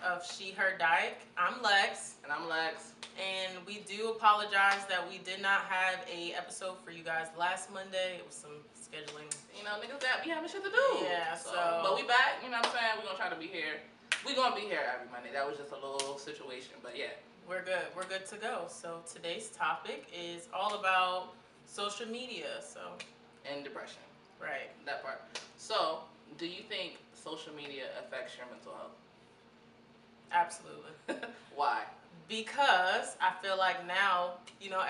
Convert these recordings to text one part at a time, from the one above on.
of She, Her, DYKE. I'm Lex. And I'm Lex. And we do apologize that we did not have a episode for you guys last Monday. It was some scheduling. You know, niggas that be having shit to do. Yeah, so. But we back, you know what I'm saying? We're going to try to be here. We're going to be here every Monday. That was just a little situation, but yeah. We're good. We're good to go. So today's topic is all about social media. And depression. Right. That part. So, do you think social media affects your mental health? Absolutely. Why? Because I feel like now,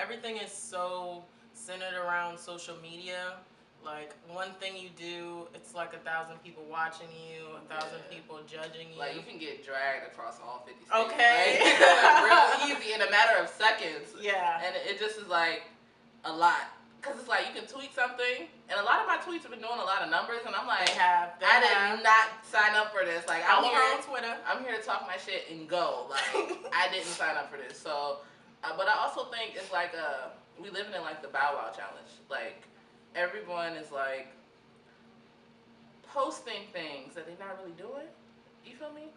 everything is so centered around social media. Like, one thing you do, it's like 1,000 people watching you, 1,000 people judging you. Like, you can get dragged across all 50 states. Okay. Like, real easy in a matter of seconds. Yeah. And it just is like a lot. Because it's like you can tweet something, and a lot of my tweets have been doing a lot of numbers, and I'm like, I did not sign up for this. Like, I'm here on Twitter. I'm here to talk my shit and go. Like, I didn't sign up for this. So, but I also think it's like we living in like the Bow Wow challenge. Like, everyone is like posting things that they're not really doing. You feel me?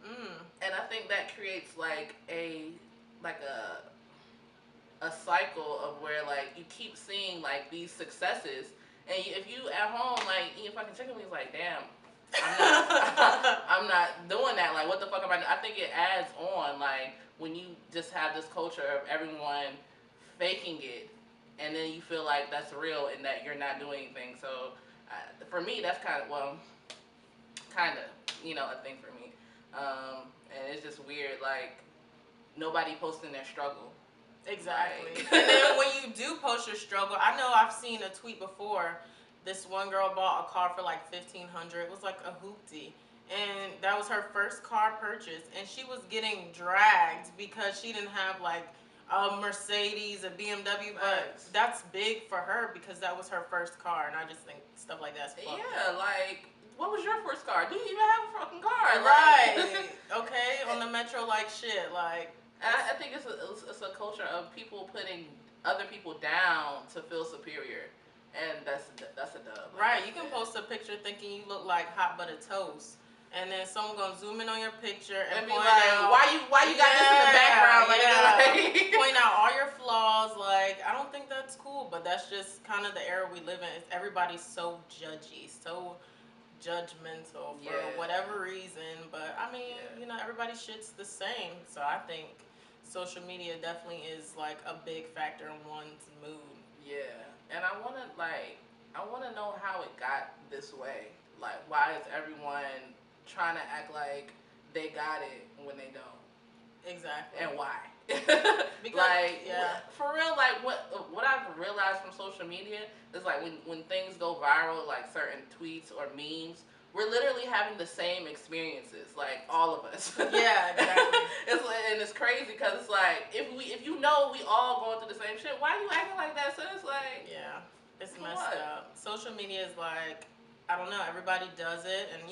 And I think that creates like a cycle of where like you keep seeing like these successes, and if you at home like eating fucking chicken wings, like damn, I'm not doing that. Like what the fuck am I doing? I think it adds on like when you just have this culture of everyone faking it, and then you feel like that's real and that you're not doing anything. So for me, that's kind of a thing for me, and it's just weird like nobody posting their struggle. Exactly. And then when you do post your struggle, I know I've seen a tweet before. This one girl bought a car for like $1,500. It was like a hoopty, and that was her first car purchase. And she was getting dragged because she didn't have like a Mercedes, a BMW. But that's big for her because that was her first car. And I just think stuff like that's fucked up. Like, what was your first car? Do you even have a fucking car? Right. Okay. On the metro, like shit, like. I think it's a culture of people putting other people down to feel superior, and that's a dub. Right, you can post a picture thinking you look like hot buttered toast, and then someone gonna zoom in on your picture and be point like, out why you got this in the background? Like, point out all your flaws. Like, I don't think that's cool, but that's just kind of the era we live in. Everybody's so judgy, so judgmental for whatever reason. But I mean, everybody's shit's the same, so I think social media definitely is like a big factor in one's mood. Yeah, and I wanna know how it got this way. Like, why is everyone trying to act like they got it when they don't? Exactly. And why? Because, like, for real, like what I've realized from social media is like when things go viral, like certain tweets or memes, we're literally having the same experiences, like all of us. Yeah, exactly. And it's crazy because it's like if we all going through the same shit, why are you acting like that? So it's like it's messed up. Social media is like, I don't know, everybody does it, and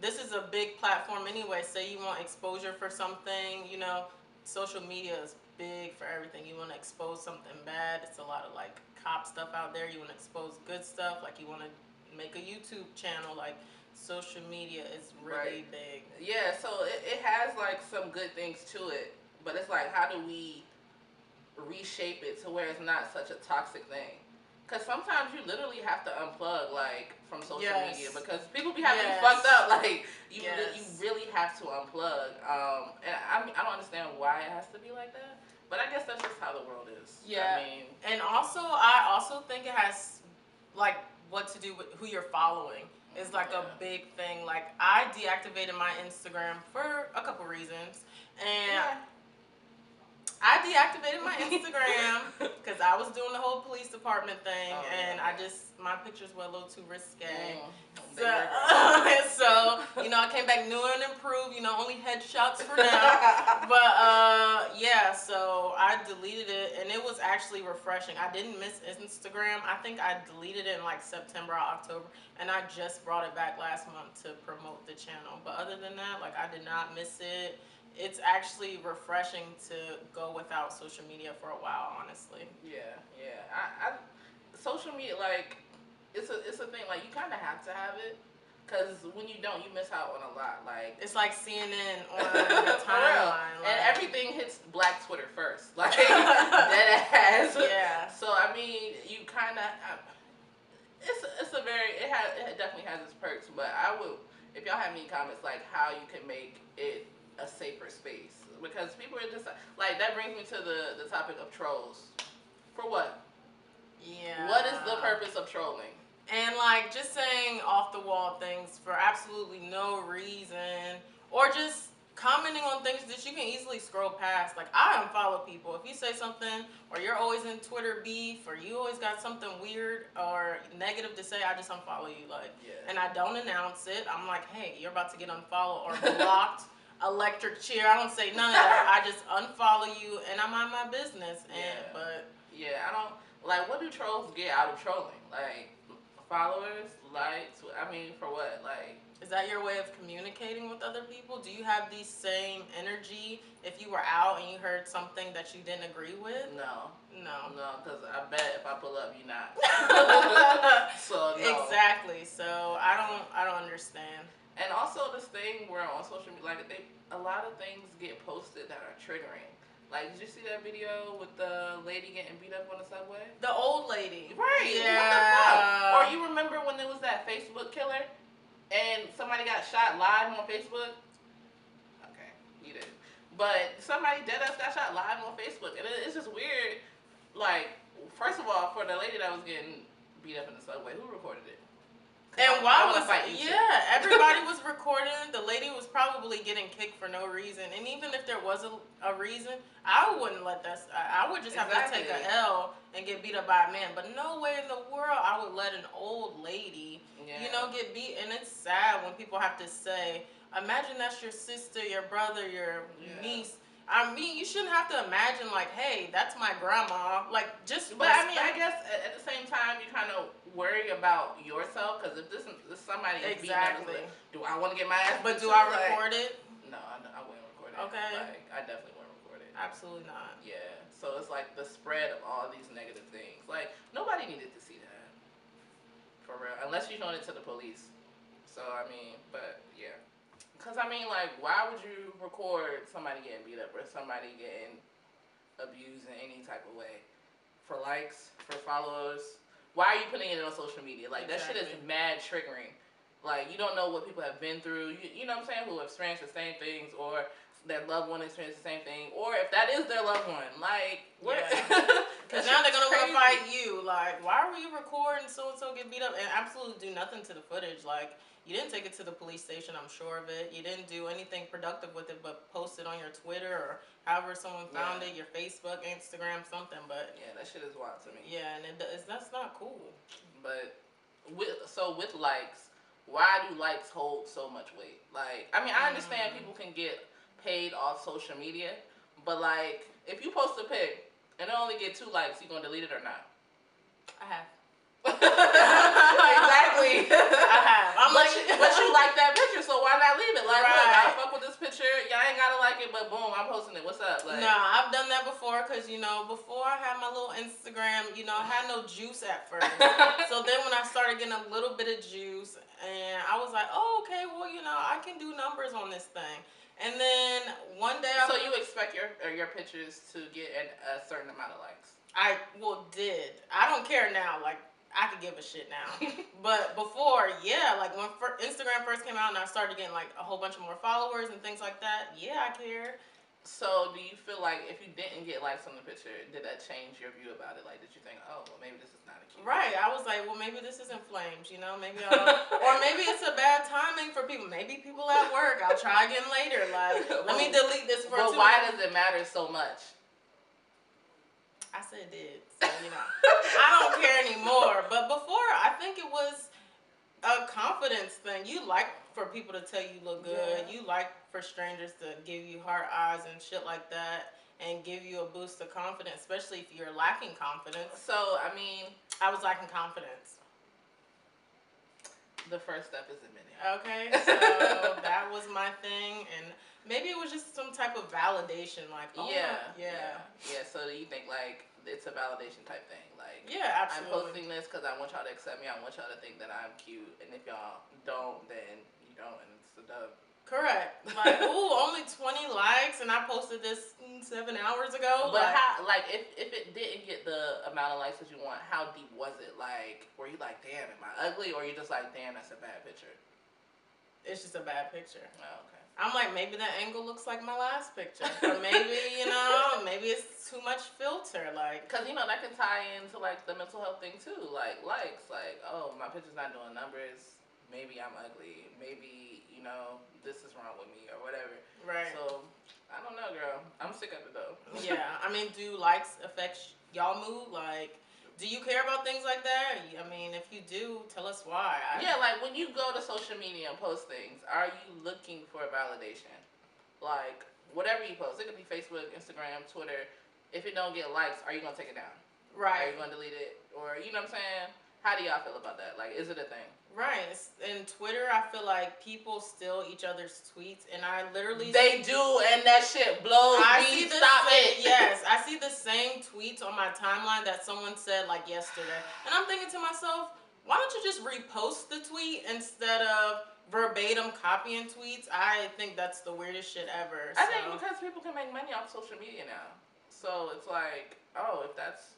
this is a big platform anyway. Say you want exposure for something, social media is big for everything. You want to expose something bad, it's a lot of like cop stuff out there. You want to expose good stuff, like you want to make a YouTube channel, like social media is really big. Yeah, so it has like some good things to it, but it's like, how do we reshape it to where it's not such a toxic thing? Because sometimes you literally have to unplug like from social media because people be having you fucked up. Like you really have to unplug. And I don't understand why it has to be like that, but I guess that's just how the world is. Yeah. I mean, and I also think it has like what to do with who you're following. Is like a big thing. Like, I deactivated my Instagram for a couple reasons, and I deactivated my Instagram because I was doing the whole police department thing, and my pictures were a little too risque. So, I came back new and improved. Only headshots for now. But so I deleted it, and it was actually refreshing. I didn't miss Instagram. I think I deleted it in like September or October, and I just brought it back last month to promote the channel. But other than that, like, I did not miss it. It's actually refreshing to go without social media for a while, honestly. Yeah. I social media, like, it's a thing, like, you kind of have to have it, Because when you don't, you miss out on a lot. Like, it's like CNN on the timeline. And everything hits Black Twitter first. Like, dead ass. Yeah. So, I mean, you kind of... It's a very... It definitely has its perks. But I would... If y'all have any comments, like, how you can make it a safer space. Because people are just... Like, that brings me to the topic of trolls. For what? Yeah. What is the purpose of trolling? And like just saying off the wall things for absolutely no reason, or just commenting on things that you can easily scroll past. Like, I unfollow people. If you say something, or you're always in Twitter beef, or you always got something weird or negative to say, I just unfollow you. Like, and I don't announce it. I'm like, hey, you're about to get unfollowed or blocked. Electric chair. I don't say none of that. I just unfollow you and I mind my business. And but I don't like. What do trolls get out of trolling? Like, followers, likes. I mean, for what? Like, is that your way of communicating with other people? Do you have the same energy if you were out and you heard something that you didn't agree with? No, because I bet if I pull up, you're not. So no. Exactly. So I don't understand. And also this thing where on social media, like a lot of things get posted that are triggering. Like, did you see that video with the lady getting beat up on the subway? The old lady. Right. Yeah. What the fuck? Or you remember when there was that Facebook killer and somebody got shot live on Facebook? Okay, you did. But somebody dead ass got shot live on Facebook. And it's just weird. Like, first of all, for the lady that was getting beat up in the subway, who recorded it? And why was everybody was recording. The lady was probably getting kicked for no reason. And even if there was a reason, I wouldn't let that. I would just have to take a L and get beat up by a man. But no way in the world I would let an old lady, get beat. And it's sad when people have to say, imagine that's your sister, your brother, your niece. I mean, you shouldn't have to imagine, like, hey, that's my grandma. Like, just... But, I mean, I guess at the same time, you kind of worry about yourself. Because if this somebody is beating up, do I want to get my ass beat? But do I record it? No, I wouldn't record it. Okay. Like, I definitely wouldn't record it. Absolutely not. Yeah. So, it's like the spread of all these negative things. Like, nobody needed to see that. For real. Unless you're showing it to the police. So, I mean, but, yeah. Because, I mean, like, why would you record somebody getting beat up or somebody getting abused in any type of way? For likes? For followers? Why are you putting it on social media? Like, that shit is mad triggering. Like, you don't know what people have been through. You know what I'm saying? Who have experienced the same things, or their loved one experienced the same thing, or if that is their loved one. Like, what? Because now they're going to want to fight you. Like, why were you recording so-and-so get beat up and absolutely do nothing to the footage? Like, you didn't take it to the police station, I'm sure of it. You didn't do anything productive with it but post it on your Twitter or however someone found it, your Facebook, Instagram, something. But yeah, that shit is wild to me. Yeah, and that's not cool. But with likes, why do likes hold so much weight? Like, I mean, I understand people can get paid off social media, but like, if you post a pic and it only get 2 likes, you gonna delete it or not? I have. Exactly. I have. But you like that picture, so why not leave it? Like, look, I fuck with this picture. Y'all ain't gotta like it, but boom, I'm posting it. What's up? Like, no, I've done that before because, before I had my little Instagram, I had no juice at first. So then when I started getting a little bit of juice, and I was like, oh, okay, well, I can do numbers on this thing. And then one day So you expect your pictures to get a certain amount of likes? I did. I don't care now. Like, I could give a shit now. But before, like when Instagram first came out and I started getting like a whole bunch of more followers and things like that, I care. So do you feel like if you didn't get likes on the picture, did that change your view about it? Like, did you think, oh, well, maybe this is not a cute picture? I was like, well, maybe this isn't flames, maybe or maybe it's a bad timing for people. Maybe people at work, I'll try again later. Like, let me delete this for 2 But why does it matter so much? I said it did. So, I don't care anymore. But before, I think it was a confidence thing. You like for people to tell you look good. You like for strangers to give you heart eyes and shit like that and give you a boost of confidence, especially if you're lacking confidence. So, I mean, I was lacking confidence. The first step is admitting. Okay, so that was my thing. And Maybe it was just some type of validation, like, oh, yeah. So you think like it's a validation type thing, like yeah, I'm absolutely. posting this because I want y'all to accept me. I want y'all to think that I'm cute, and if y'all don't, then you don't, and it's a dub. Correct. Like, ooh, only 20 likes, and I posted this 7 hours ago. But like, how, like, if it didn't get the amount of likes that you want, how deep was it? Like, were you like, damn, am I ugly, or you just like, damn, that's a bad picture? it's just a bad picture. Oh, okay. I'm like, maybe that angle looks like my last picture, or maybe maybe it's too much filter. Like, because that can tie into like the mental health thing too. Like likes, like, oh, my picture's not doing numbers. Maybe I'm ugly. Maybe this is wrong with me or whatever. right. So I don't know, girl. I'm sick of it though. Yeah, I mean, do likes affect y'all mood? Like, do you care about things like that? I mean, if you do, tell us why. Yeah, like when you go to social media and post things, are you looking for validation? Like whatever you post, it could be Facebook, Instagram, Twitter. If it don't get likes, are you gonna take it down? Right. Are you gonna delete it? Or you know what I'm saying? How do y'all feel about that? Like, is it a thing? Right. In Twitter, I feel like people steal each other's tweets, and I literally They do, and that shit blows me. Stop it. Yes, I see the same tweets on my timeline that someone said like yesterday, and I'm thinking to myself, why don't you just repost the tweet instead of verbatim copying tweets? I think that's the weirdest shit ever. I think because people can make money off social media now, so it's like, oh, if that's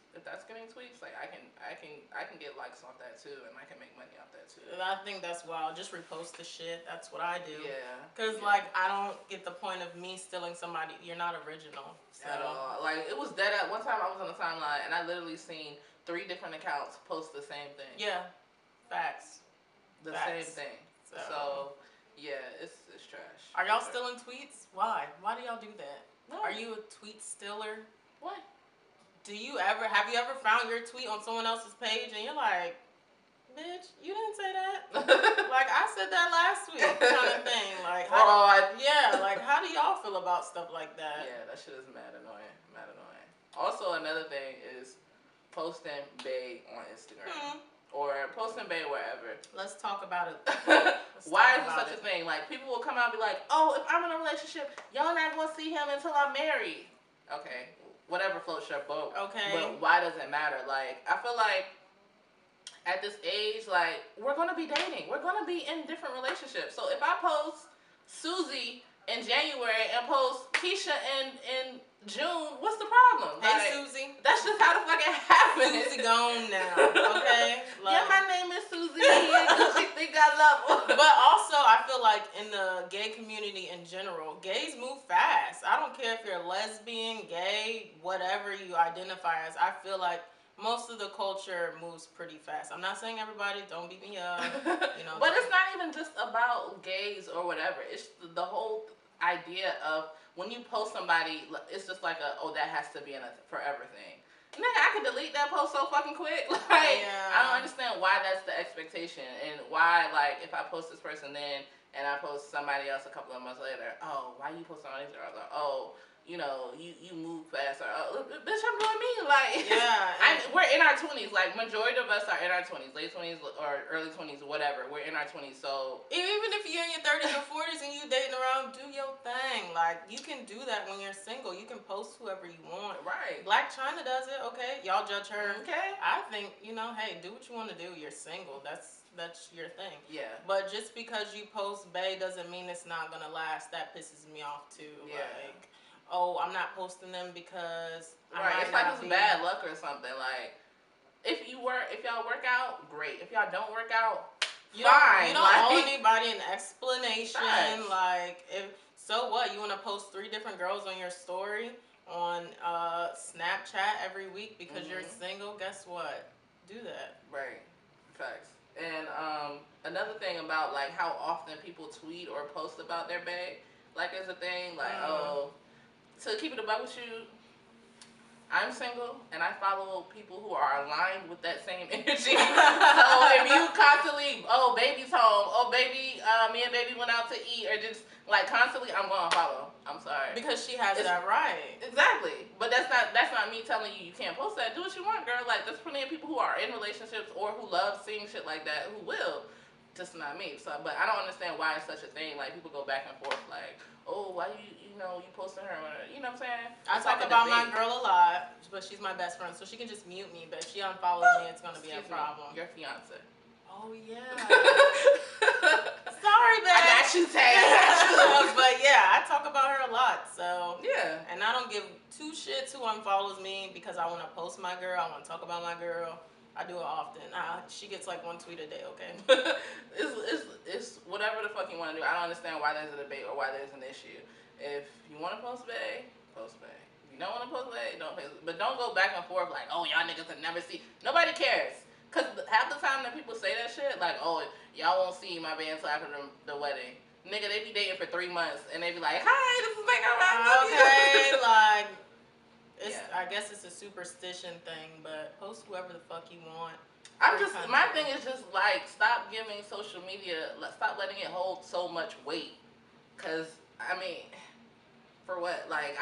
getting tweets, like I can get likes off that too, and I can make money off that too. And I think that's wild. Just repost the shit. That's what I do. Yeah. Because like I don't get the point of me stealing somebody. You're not original. So. At all. Like it was dead at one time. I was on the timeline and I literally seen 3 different accounts post the same thing. Yeah. Facts. The same thing. So yeah, it's trash. Are y'all stealing tweets? Why? Why do y'all do that? What? Are you a tweet stealer? What? Have you ever found your tweet on someone else's page and you're like, bitch, you didn't say that? Like, I said that last week, kind of thing. Like, like, how do y'all feel about stuff like that? Yeah, that shit is mad annoying. Also, another thing is posting bae on Instagram. Or posting bae wherever. Let's talk about it. Why is it such a thing? Like, people will come out and be like, oh, if I'm in a relationship, y'all not going to see him until I'm married. Okay, whatever floats your boat. Okay. But why does it matter? Like, I feel like at this age, like, we're going to be dating. We're going to be in different relationships. So if I post Susie in January and post Keisha in June, what's the problem? Hey, like, Susie. That's just how the fuck it happens. Susie gone now, okay? Like, yeah, my name is Susie. She think I love her. But also, I feel like in the gay community in general, gays move fast. I don't care if you're lesbian, gay, whatever you identify as. I feel like most of the culture moves pretty fast. I'm not saying everybody, don't beat me up. But it's not even just about gays or whatever. It's the whole idea of when you post somebody, it's just like that has to be in a forever thing. Nigga, I can delete that post so fucking quick. Like, yeah. I don't understand why that's the expectation and why, like, if I post this person then and I post somebody else a couple of months later, oh, why you post on these girls? Or, oh, you move faster. Oh, bitch, I'm doing me. Like, yeah, we're in our 20s. Like, majority of us are in our 20s, late 20s or early 20s or whatever. We're in our 20s, so even if you're in your 30s or 40s and you dating around, do your thing. Like, you can do that when you're single. You can post whoever you want. Right. Black China does it. Okay, y'all judge her. Okay. I think hey, do what you want to do. You're single. That's your thing. Yeah. But just because you post bae doesn't mean it's not gonna last. That pisses me off too. Yeah. Like, oh, I'm not posting them because it's like it's bad luck or something. Like, if y'all work out, great. If y'all don't work out, fine. You don't owe anybody an explanation. Facts. Like, so what? You want to post 3 different girls on your story on Snapchat every week because you're single? Guess what? Do that. Right. Facts. And another thing about like how often people tweet or post about their bae, like there's a thing like to keep it a buck with you, I'm single and I follow people who are aligned with that same energy. So if you constantly, oh, baby's home, oh, baby, me and baby went out to eat, or just like constantly, I'm going to follow. I'm sorry. Because she has that right. Exactly. But that's not me telling you can't post that. Do what you want, girl. Like, there's plenty of people who are in relationships or who love seeing shit like that who will. just not me. So, but I don't understand why it's such a thing. Like, people go back and forth, like, oh, why you posting her? You know what I'm saying? I talk about my girl a lot, but she's my best friend, so she can just mute me. But if she unfollows me, it's gonna be a problem. Your fiance. Oh yeah. Sorry, babe. I got you, Tay. But yeah, I talk about her a lot. So yeah. And I don't give two shits who unfollows me because I want to post my girl. I want to talk about my girl. I do it often. She gets like 1 tweet a day, okay? It's whatever the fuck you want to do. I don't understand why there's a debate or why there's an issue. If you want to post bae, post bae. If you don't want to post bae, don't post. But don't go back and forth like, oh, y'all niggas will never see. Nobody cares. Because half the time that people say that shit, like, oh, y'all won't see my bae until after the wedding. Nigga, they be dating for 3 months and they be like, hi, this is my girl. Okay, like... Yeah. I guess it's a superstition thing, but post whoever the fuck you want. My thing is just like, stop giving social media, stop letting it hold so much weight. Cause, I mean, for what? Like,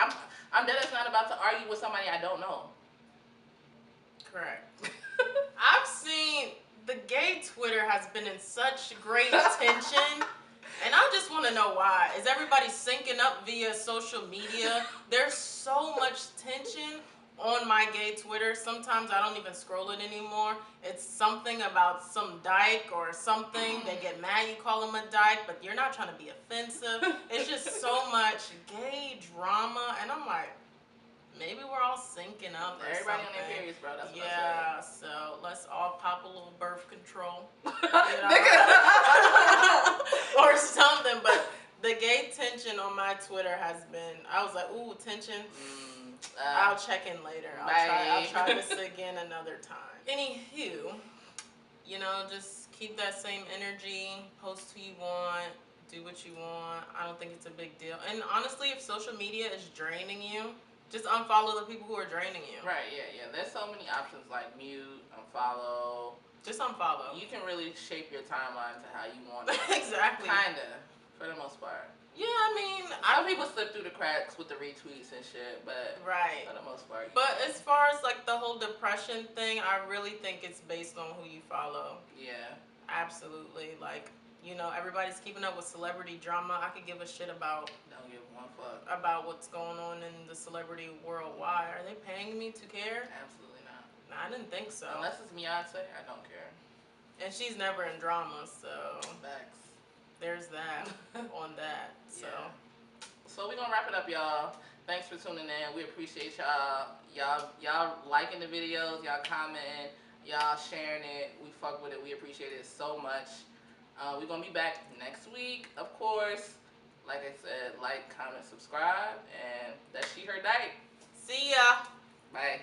I'm dead ass not about to argue with somebody I don't know. Correct. I've seen the gay Twitter has been in such great tension. And I just want to know why. Is everybody syncing up via social media? There's so much tension on my gay Twitter. Sometimes I don't even scroll it anymore. It's something about some dyke or something. They get mad you call them a dyke, but you're not trying to be offensive. It's just so much gay drama. And I'm like, maybe we're all syncing up or Everybody something. On their periods, bro. That's what yeah, so let's all pop a little birth control. Or something, but the gay tension on my Twitter has been, I was like, ooh, tension. I'll check in later. I'll try this again another time. Anywho, just keep that same energy, post who you want, do what you want. I don't think it's a big deal. And honestly, if social media is draining you, just unfollow the people who are draining you. Right, yeah. There's so many options like mute, unfollow. Just unfollow. You can really shape your timeline to how you want it. Exactly. Kinda, for the most part. Yeah, I mean, some people slip through the cracks with the retweets and shit, but right. For the most part. But as far as like the whole depression thing, I really think it's based on who you follow. Yeah. Absolutely. Like, everybody's keeping up with celebrity drama. I could give a shit about. Don't give one fuck. About what's going on in the celebrity world. Why? Are they paying me to care? Absolutely not. I didn't think so. Unless it's Beyonce, I don't care. And she's never in drama, so. Facts. There's that on that. So. Yeah. So we're gonna wrap it up, y'all. Thanks for tuning in. We appreciate y'all. Y'all liking the videos, y'all commenting, y'all sharing it. We fuck with it. We appreciate it so much. We're gonna be back next week, of course. Like I said, like, comment, subscribe, and that's She Her Dyke. See ya. Bye.